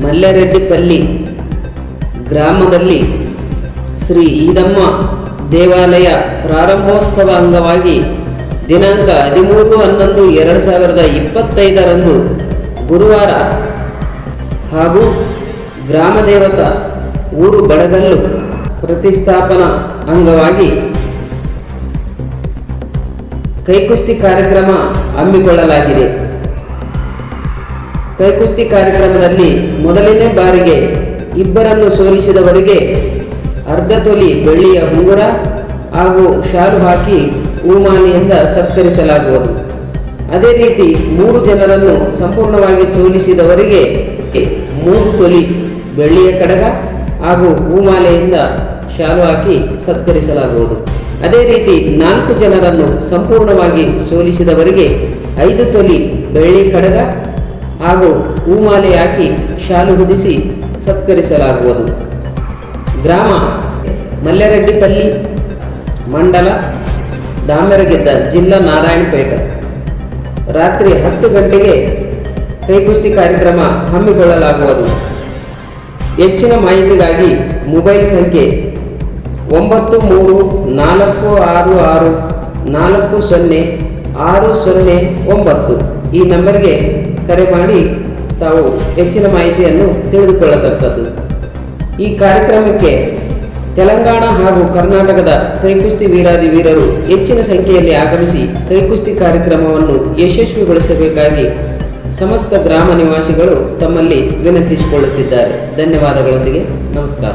ಮಲ್ಲೆರೆಡ್ಡಿಪಲ್ಲಿ ಗ್ರಾಮದಲ್ಲಿ ಶ್ರೀ ಈದಮ್ಮ ದೇವಾಲಯ ಪ್ರಾರಂಭೋತ್ಸವ ಅಂಗವಾಗಿ ದಿನಾಂಕ 13/11/2025 ಗುರುವಾರ ಹಾಗೂ ಗ್ರಾಮ ದೇವತ ಊರು ಬಡಗಲ್ಲು ಪ್ರತಿಷ್ಠಾಪನಾ ಅಂಗವಾಗಿ ಕೈಕುಸ್ತಿ ಕಾರ್ಯಕ್ರಮ ಹಮ್ಮಿಕೊಳ್ಳಲಾಗಿದೆ. ಕೈಕುಸ್ತಿ ಕಾರ್ಯಕ್ರಮದಲ್ಲಿ ಮೊದಲನೇ ಬಾರಿಗೆ ಇಬ್ಬರನ್ನು ಸೋಲಿಸಿದವರಿಗೆ ಅರ್ಧ ತೊಲಿ ಬೆಳ್ಳಿಯ ಉಂಗುರ ಹಾಗೂ ಶಾಲು ಹಾಕಿ ಹೂಮಾಲೆಯಿಂದ ಸತ್ಕರಿಸಲಾಗುವುದು. ಅದೇ ರೀತಿ 3 ಜನರನ್ನು ಸಂಪೂರ್ಣವಾಗಿ ಸೋಲಿಸಿದವರಿಗೆ 3 ತೊಲಿ ಬೆಳ್ಳಿಯ ಕಡಗ ಹಾಗೂ ಹೂಮಾಲೆಯಿಂದ ಶಾಲು ಹಾಕಿ ಸತ್ಕರಿಸಲಾಗುವುದು. ಅದೇ ರೀತಿ 4 ಜನರನ್ನು ಸಂಪೂರ್ಣವಾಗಿ ಸೋಲಿಸಿದವರಿಗೆ 5 ತೊಲಿ ಬೆಳ್ಳಿ ಕಡಗ ಹಾಗೂ ಹೂಮಾಲೆ ಹಾಕಿ ಶಾಲು ಹೊದಿಸಿ ಸತ್ಕರಿಸಲಾಗುವುದು. ಗ್ರಾಮ ಮಲ್ಲೆರೆಡ್ಡಿಪಲ್ಲಿ, ಮಂಡಲ ದಾಮರಗೆದ್ದ, ಜಿಲ್ಲಾ ನಾರಾಯಣಪೇಟೆ. ರಾತ್ರಿ 10 ಗಂಟೆಗೆ ಕೈಕುಸ್ತಿ ಕಾರ್ಯಕ್ರಮ ಹಮ್ಮಿಕೊಳ್ಳಲಾಗುವುದು. ಹೆಚ್ಚಿನ ಮಾಹಿತಿಗಾಗಿ ಮೊಬೈಲ್ ಸಂಖ್ಯೆ 9346640609 ಈ ನಂಬರ್ಗೆ ಕರೆ ಮಾಡಿ ತಾವು ಹೆಚ್ಚಿನ ಮಾಹಿತಿಯನ್ನು ತಿಳಿದುಕೊಳ್ಳತಕ್ಕದ್ದು. ಈ ಕಾರ್ಯಕ್ರಮಕ್ಕೆ ತೆಲಂಗಾಣ ಹಾಗೂ ಕರ್ನಾಟಕದ ಕೈಕುಸ್ತಿ ವೀರಾದಿ ವೀರರು ಹೆಚ್ಚಿನ ಸಂಖ್ಯೆಯಲ್ಲಿ ಆಗಮಿಸಿ ಕೈಕುಸ್ತಿ ಕಾರ್ಯಕ್ರಮವನ್ನು ಯಶಸ್ವಿಗೊಳಿಸಬೇಕಾಗಿ ಸಮಸ್ತ ಗ್ರಾಮ ನಿವಾಸಿಗಳು ತಮ್ಮಲ್ಲಿ ವಿನಂತಿಸಿಕೊಳ್ಳುತ್ತಿದ್ದಾರೆ. ಧನ್ಯವಾದಗಳೊಂದಿಗೆ ನಮಸ್ಕಾರ.